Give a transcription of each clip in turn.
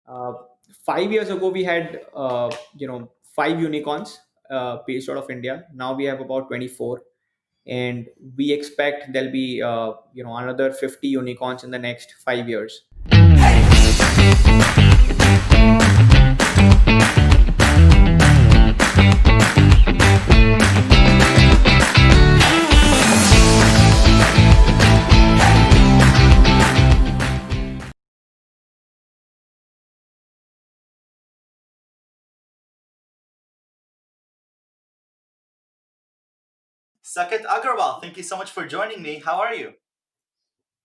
Uh, 5 years ago, we had five unicorns based out of India. Now we have about 24, and we expect there'll be another 50 unicorns in the next 5 years. Saket Agarwal, thank you so much for joining me. How are you?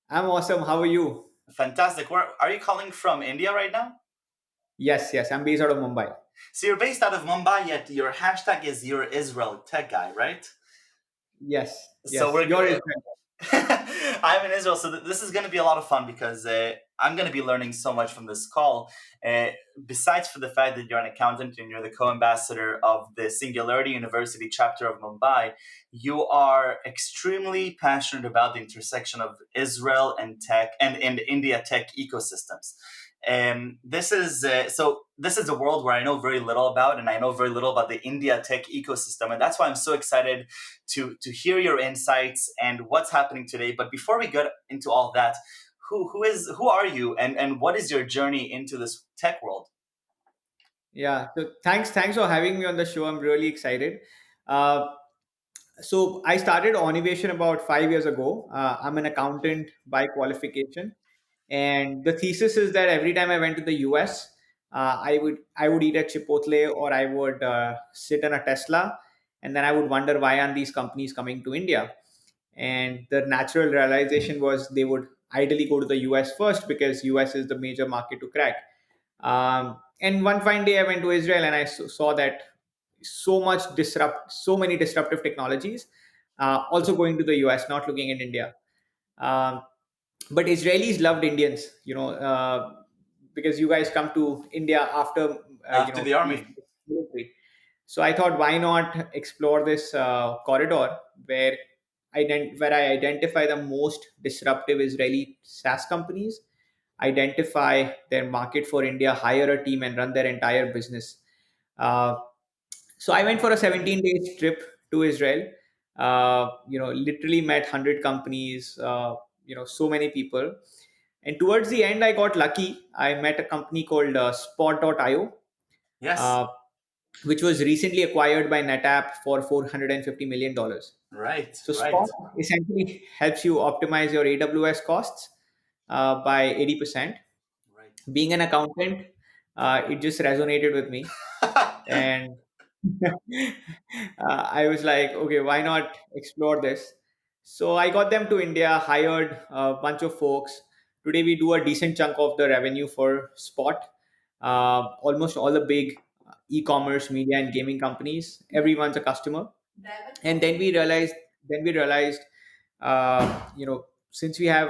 I'm awesome. How are you? Fantastic. Where are you calling from? India right now? Yes, yes. I'm based out of Mumbai. So you're based out of Mumbai, yet your hashtag is you're Israel tech guy, right? Yes, So yes. we're You're g- Israel. I'm in Israel, so this is going to be a lot of fun because I'm going to be learning so much from this call. Uh, Besides for the fact that you're an accountant and you're the co-ambassador of the Singularity University chapter of Mumbai, you are extremely passionate about the intersection of Israel and tech and India tech ecosystems. This is a world where I know very little about, and I know very little about the India tech ecosystem, and that's why I'm so excited to hear your insights and what's happening today. But before we get into all that, who are you and what is your journey into this tech world? Yeah. So thanks for having me on the show. I'm really excited. Uh, so I started Onivation about 5 years ago. I'm an accountant by qualification, and the thesis is that every time I went to the US, I would eat at Chipotle or I would sit in a Tesla, and then I would wonder why aren't these companies coming to India? And the natural realization was they would ideally go to the US first because US is the major market to crack. And one fine day I went to Israel and I saw that so many disruptive technologies also going to the US, not looking in India. Um, but Israelis loved Indians, because you guys come to India after, After the we army. finished military. So I thought, why not explore this corridor where where I identify the most disruptive Israeli SaaS companies, identify their market for India, hire a team, and run their entire business. Uh, so I went for a 17 days trip to Israel. Literally met 100 companies. So many people. And towards the end, I got lucky. I met a company called Spot.io, Yes. uh, which was recently acquired by NetApp for $450 million. Right. So Right. Spot essentially helps you optimize your AWS costs by 80%. Right. Being an accountant, it just resonated with me. And I was like, okay, why not explore this? So I got them to India, hired a bunch of folks. Today we do a decent chunk of the revenue for Spot. Almost all the big e-commerce, media, and gaming companies, everyone's a customer. And then we realized, since we have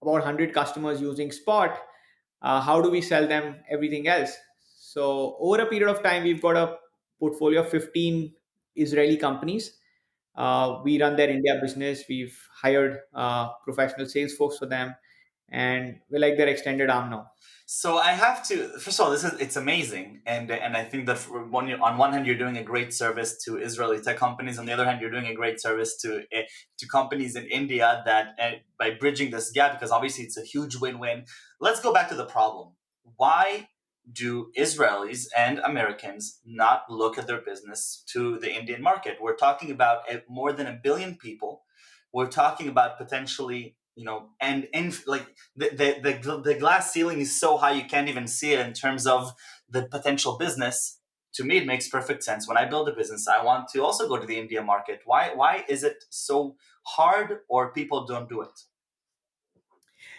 about 100 customers using Spot, how do we sell them everything else? So over a period of time, we've got a portfolio of 15 Israeli companies. We run their India business. We've hired professional sales folks for them, and we're like their extended arm now. So I have to. First of all, this is it's amazing, and I think that on one hand you're doing a great service to Israeli tech companies. On the other hand, you're doing a great service to companies in India that by bridging this gap, because obviously it's a huge win-win. Let's go back to the problem. Why do Israelis and Americans not look at their business to the Indian market? We're talking about more than a billion people. We're talking about potentially, and like the glass ceiling is so high you can't even see it in terms of the potential business. To me, it makes perfect sense. When I build a business, I want to also go to the India market. Why is it so hard, or people don't do it?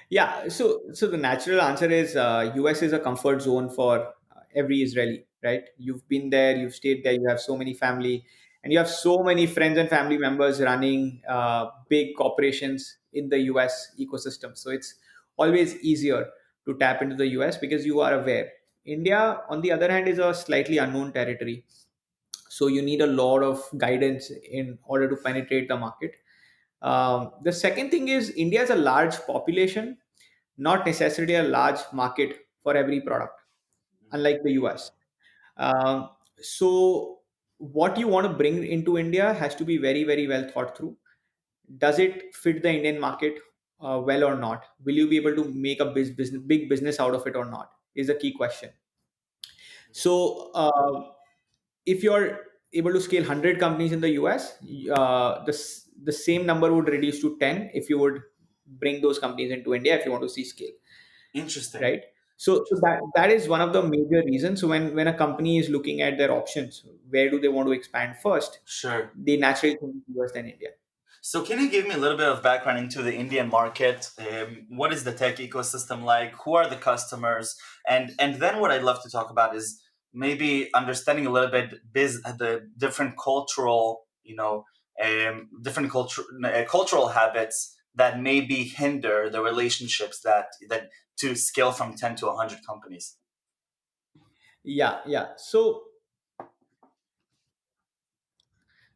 Yeah, so the natural answer is US is a comfort zone for every Israeli, right? You've been there, you've stayed there, you have so many family, and you have so many friends and family members running big corporations in the US ecosystem. So it's always easier to tap into the US because you are aware. India, on the other hand, is a slightly unknown territory. So you need a lot of guidance in order to penetrate the market. The second thing is India is a large population, not necessarily a large market for every product. unlike the US. Um, so what you want to bring into India has to be very, very well thought through. Does it fit the Indian market well or not? Will you be able to make a big business out of it or not? Is a key question. So if you're able to scale 100 companies in the US, the same number would reduce to 10 if you would bring those companies into India if you want to see scale, Interesting. right? So that is one of the major reasons. So when a company is looking at their options, where do they want to expand first? Sure. They naturally think US than India. So, can you give me a little bit of background into the Indian market? What is the tech ecosystem like? Who are the customers? And then what I'd love to talk about is maybe understanding a little bit the different cultural, different cultural habits that maybe hinder the relationships that to scale from 10 to 100 companies. Yeah.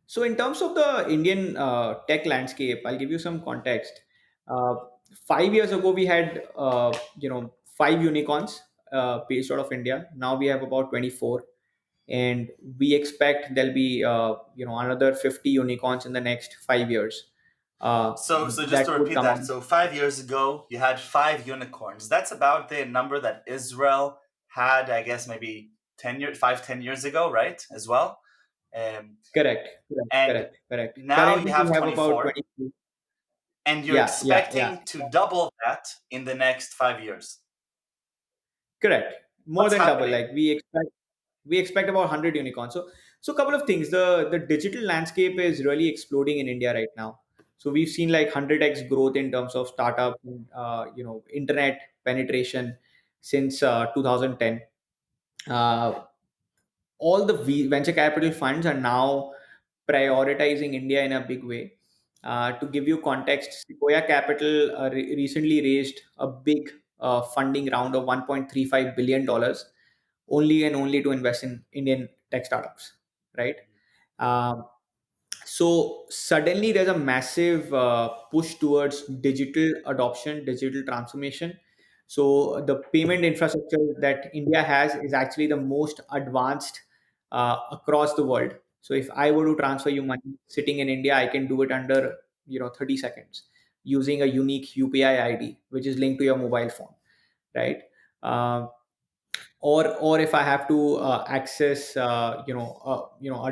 So in terms of the Indian tech landscape, I'll give you some context. Uh, 5 years ago, we had five unicorns based out of India. Now we have about 24, and we expect there'll be another 50 unicorns in the next 5 years. So just to That would repeat come that, on. so 5 years ago you had five unicorns. That's about the number that Israel had, I guess, maybe 10 years, 5, 10 years ago, right? As well, um, Correct, and correct. now you Currently, we have have about 24, 22. and you're Yeah. expecting to double that in the next 5 years. Correct. More What's than double. happening? Like we expect about 100 unicorns. So a couple of things. The digital landscape is really exploding in India right now. So we've seen like 100x growth in terms of startup, internet penetration since 2010. Uh, all the venture capital funds are now prioritizing India in a big way. To give you context, Sequoia Capital recently raised a big funding round of $1.35 billion only and only to invest in Indian tech startups, right? Um, so suddenly there's a massive push towards digital adoption, digital transformation. So the payment infrastructure that India has is actually the most advanced across the world. So if I were to transfer you money sitting in India, I can do it under 30 seconds using a unique UPI ID, which is linked to your mobile phone, right? Um, or if I have to access a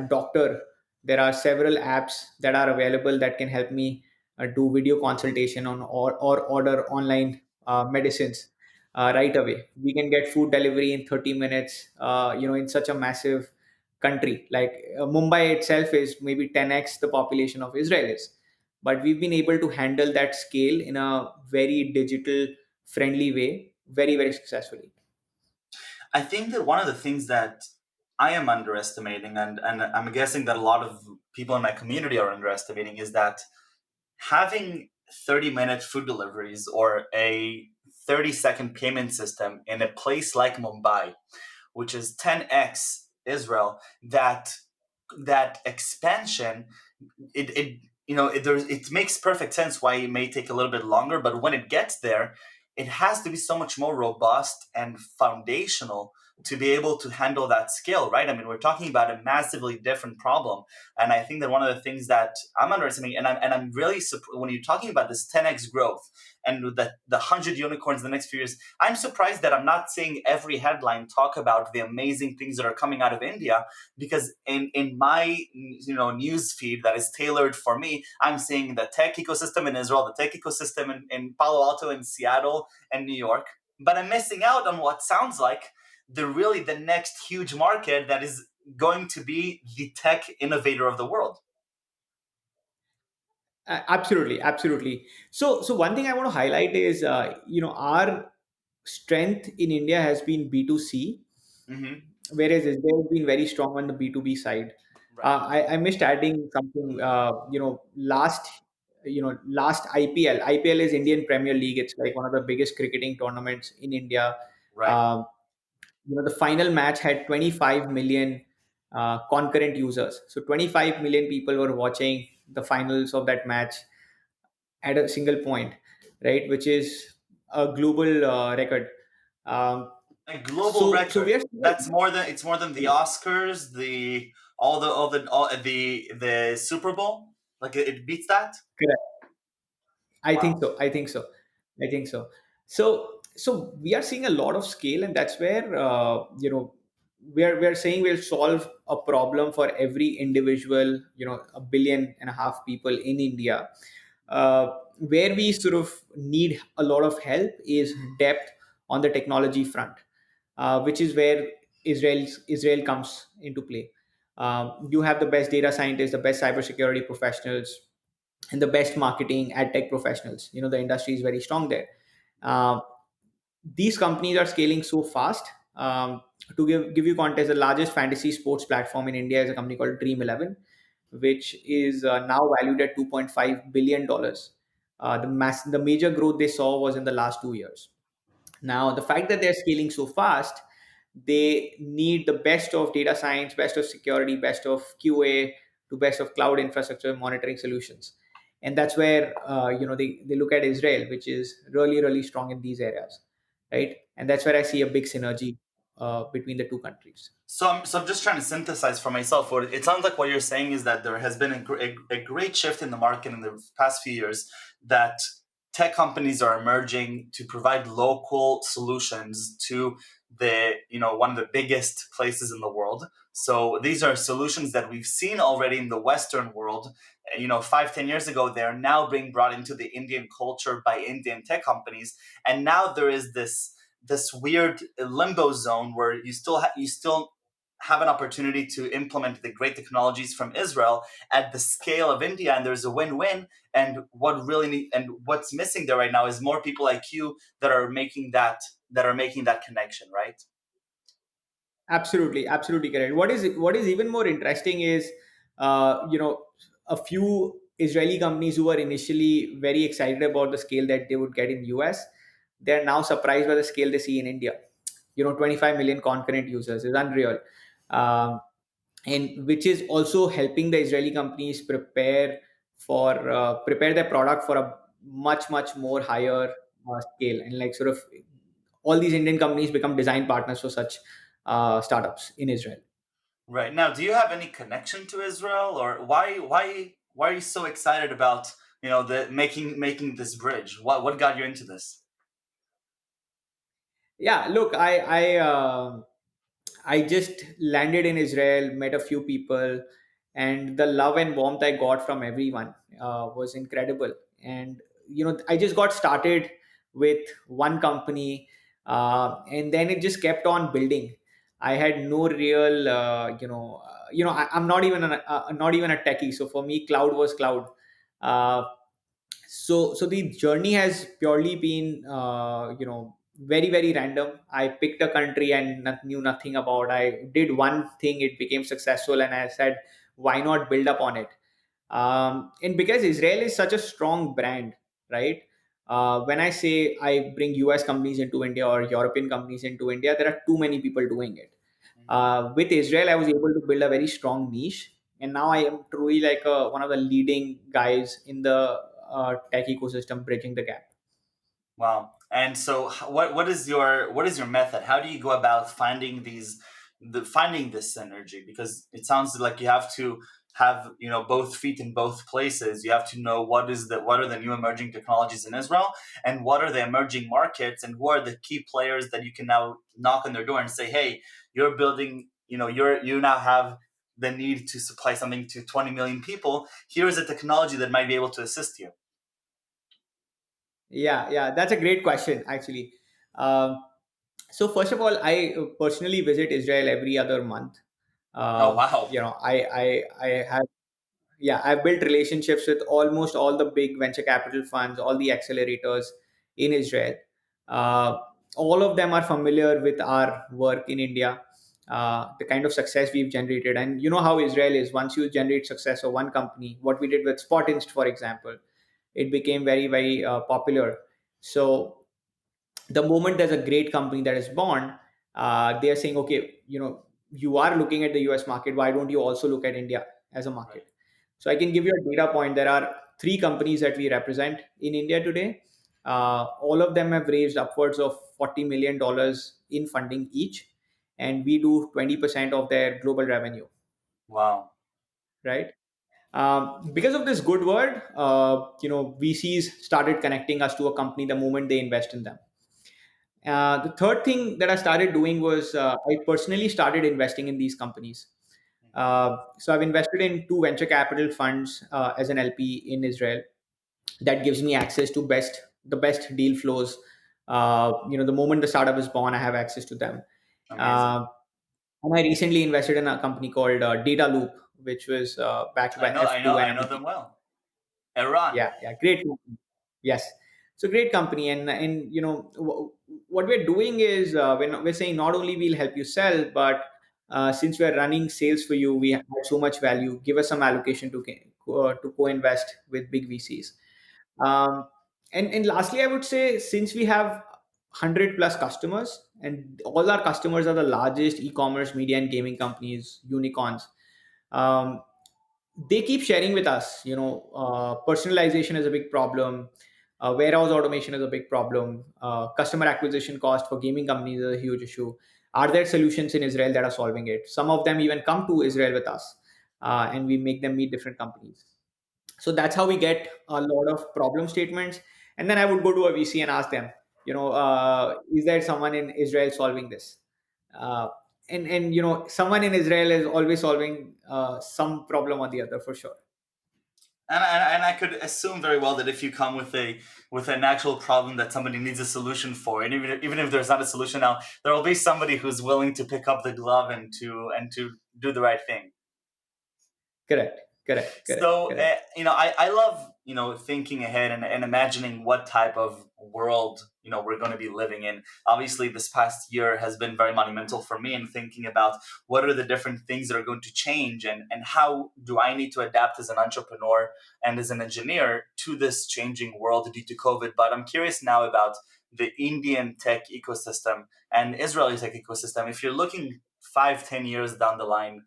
doctor, there are several apps that are available that can help me do video consultation on or order online medicines right away. We can get food delivery in 30 minutes, in such a massive country like Mumbai itself is maybe 10x the population of Israel is, but we've been able to handle that scale in a very digital friendly way very, very successfully. I think that one of the things that I am underestimating, and I'm guessing that a lot of people in my community are underestimating, is that having 30-minute food deliveries or a 30-second payment system in a place like Mumbai, which is 10x Israel, that expansion, it makes perfect sense why it may take a little bit longer, but when it gets there, it has to be so much more robust and foundational to be able to handle that scale, right? I mean, we're talking about a massively different problem, and I think that one of the things that I'm underestimating, and I'm really when you're talking about this 10x growth and the 100 unicorns in the next few years, I'm surprised that I'm not seeing every headline talk about the amazing things that are coming out of India, because in my news feed that is tailored for me, I'm seeing the tech ecosystem in Israel, the tech ecosystem in Palo Alto, in Seattle, and New York, but I'm missing out on what sounds like the next huge market that is going to be the tech innovator of the world. Absolutely. So one thing I want to highlight is, our strength in India has been B2C, Hmm. whereas Israel has been very strong on the B2B side. Right. I missed adding something. Last IPL is Indian Premier League. It's like one of the biggest cricketing tournaments in India. Right. Um, the final match had 25 million concurrent users. So 25 million people were watching the finals of that match at a single point, right? Which is a global record. Um, A global So we record. are That's seeing more than it's more than the Oscars, the all the Super Bowl. Like it beats that. correct. I think Wow. so. I think so. I think so. So we are seeing a lot of scale, and that's where we are saying we'll solve a problem for every individual, 1.5 billion people in India. Where we sort of need a lot of help is depth on the technology front, which is where Israel comes into play. You have the best data scientists, the best cybersecurity professionals, and the best marketing ad tech professionals. The industry is very strong there. Uh, these companies are scaling so fast. To give you context, the largest fantasy sports platform in India is a company called Dream 11, which is now valued at $2.5 billion. The major growth they saw was in the last 2 years. Now, the fact that they're scaling so fast, they need the best of data science, best of security, best of QA, to best of cloud infrastructure monitoring solutions. And that's where they look at Israel, which is really, really strong in these areas, right? And that's where I see a big synergy between the two countries. So I'm just trying to synthesize for myself. What it sounds like what you're saying is that there has been a great shift in the market in the past few years, that tech companies are emerging to provide local solutions to the one of the biggest places in the world. So these are solutions that we've seen already in the Western world. 5-10 years ago, they are now being brought into the Indian culture by Indian tech companies, and now there is this weird limbo zone where you still have an opportunity to implement the great technologies from Israel at the scale of India, and there's a win-win. And what's missing there right now is more people like you that are making that connection, right? Absolutely, absolutely correct. What is even more interesting is, a few Israeli companies who were initially very excited about the scale that they would get in US, they're now surprised by the scale they see in India. 25 million concurrent users is unreal, um, and which is also helping the Israeli companies prepare their product for a much more higher scale, and like sort of all these Indian companies become design partners for such startups in Israel. Right. Now, do you have any connection to Israel, or why are you so excited about the making this bridge? What got you into this? Yeah, look, I just landed in Israel, met a few people, and the love and warmth I got from everyone was incredible. And I just got started with one company, and then it just kept on building. I had no real, I'm not even a techie. So for me, cloud was cloud. Uh, so the journey has purely been very random. I picked a country and knew nothing about. I did one thing, it became successful, and I said, why not build up on it? And because Israel is such a strong brand, right? When I say I bring US companies into India or European companies into India, there are too many people doing it. With Israel, I was able to build a very strong niche, and now I am truly like one of the leading guys in the tech ecosystem, bridging the gap. Wow. And so, what is your method? How do you go about finding this synergy? Because it sounds like you have to have both feet in both places. You have to know what are the new emerging technologies in Israel, and what are the emerging markets, and who are the key players that you can now knock on their door and say, hey, you're building. You now have the need to supply something to 20 million people. Here is a technology that might be able to assist you. Yeah, that's a great question, actually. Um, so first of all, I personally visit Israel every other month. Oh Uh, wow. you know, I have yeah, I've built relationships with almost all the big venture capital funds, all the accelerators in Israel. Uh, all of them are familiar with our work in India, the kind of success we've generated. And you know how Israel is. Once you generate success for one company, what we did with Spotinst, for example, it became very popular. So the moment there's a great company that is born, they are saying, okay, you are looking at the US market. Why don't you also look at India as a Right. market? So I can give you a data point. There are three companies that we represent in India today. All of them have raised upwards of $40 million in funding each, and we do 20% of their global revenue, Wow. right? Because of this good word, VCs started connecting us to a company the moment they invest in them. The third thing that I started doing was I personally started investing in these companies. So I've invested in two venture capital funds as an LP in Israel. That gives me access to the best deal flows. The moment the startup is born, I have access to them. Amazing. Uh, and I recently invested in a company called Data Loop, which was backed by F2 and I know them everything. well. Iran. Yeah, great company. Yes, so great company, and what we're doing is we're saying not only we'll help you sell, but since we're running sales for you, we add so much value. Give us some allocation to co-invest with big VCs. Um, and lastly, I would say since we have 100 plus customers, and all our customers are the largest e-commerce, media, and gaming companies, unicorns. Um, they keep sharing with us, personalization is a big problem, warehouse automation is a big problem, customer acquisition cost for gaming companies is a huge issue. Are there solutions in Israel that are solving it? Some of them even come to Israel with us, and we make them meet different companies. So that's how we get a lot of problem statements. And then I would go to a VC and ask them, is there someone in Israel solving this? uh, and someone in Israel is always solving some problem or the other for sure. And I could assume very well that if you come with an actual problem that somebody needs a solution for, and even if there's not a solution now, there will be somebody who's willing to pick up the glove and to do the right thing. Correct, correct, correct, So, correct. I love, thinking ahead and imagining what type of world, we're going to be living in. Obviously, this past year has been very monumental for me in thinking about what are the different things that are going to change, and how do I need to adapt as an entrepreneur and as an engineer to this changing world due to COVID. But I'm curious now about the Indian tech ecosystem and Israeli tech ecosystem. If you're looking 5, 10 years down the line,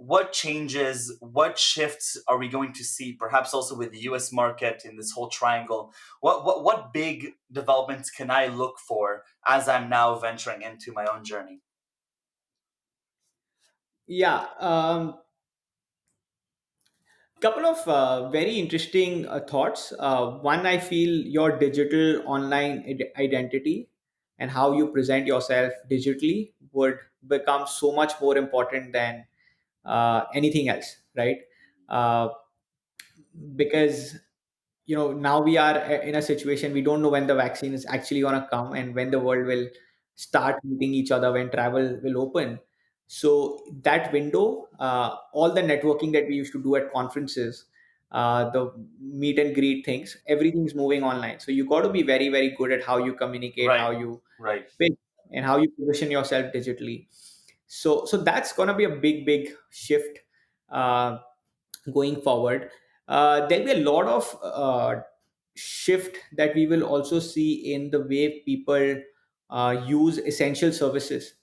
what changes, what shifts are we going to see? Perhaps also with the U.S. market in this whole triangle. What big developments can I look for as I'm now venturing into my own journey? Yeah, couple of very interesting thoughts. One, I feel your digital online identity and how you present yourself digitally would become so much more important than anything else, right? uh, because now we are in a situation, we don't know when the vaccine is actually going to come and when the world will start meeting each other, when travel will open. So that window, all the networking that we used to do at conferences, the meet and greet things, everything's moving online. So you got to be very very good at how you communicate, Right, how you right. pitch, and how you position yourself digitally. So that's going to be a big shift uh, going forward. There'll be a lot of shift that we will also see in the way people use essential services.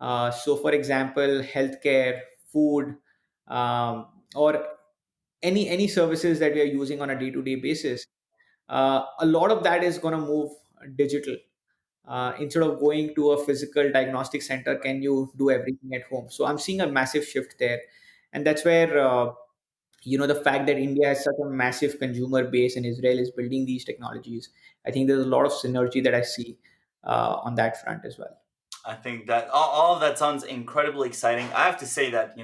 So, for example, healthcare, food, or any services that we are using on a day-to-day basis. A lot of that is going to move digital. Instead of going to a physical diagnostic center, can you do everything at home? So I'm seeing a massive shift there, and that's where the fact that India has such a massive consumer base and Israel is building these technologies. I think there's a lot of synergy that I see on that front as well. I think that all of that sounds incredibly exciting. I have to say that,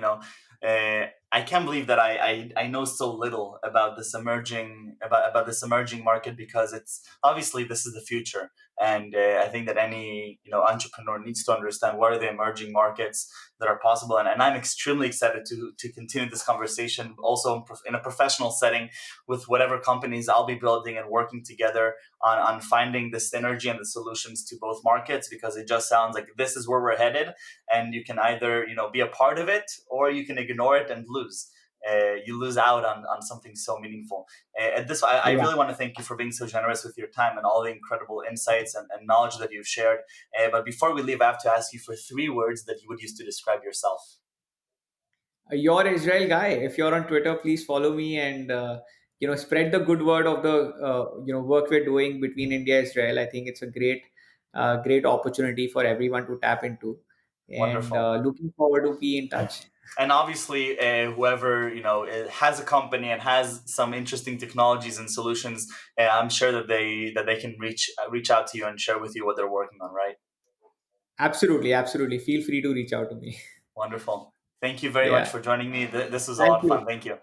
I can't believe that I know so little about this about this emerging market, because it's obviously this is the future, and I think that any entrepreneur needs to understand what are the emerging markets that are possible, and I'm extremely excited to continue this conversation also in a professional setting with whatever companies I'll be building and working together on finding the synergy and the solutions to both markets, because it just sounds like this is where we're headed, and you can either be a part of it, or you can ignore it and lose. You lose out on something so meaningful. At this, I Yeah. really want to thank you for being so generous with your time and all the incredible insights and knowledge that you've shared. But before we leave, I have to ask you for 3 words that you would use to describe yourself. You're Israel guy. If you're on Twitter, please follow me and spread the good word of the work we're doing between India and Israel. I think it's a great opportunity for everyone to tap into, and Wonderful. looking forward to be in touch. And obviously, whoever has a company and has some interesting technologies and solutions, I'm sure that they can reach out to you and share with you what they're working on. Right. Absolutely, absolutely. Feel free to reach out to me. Wonderful. Thank you very much Yeah. for joining me. This was a Thank lot of you. fun. Thank you.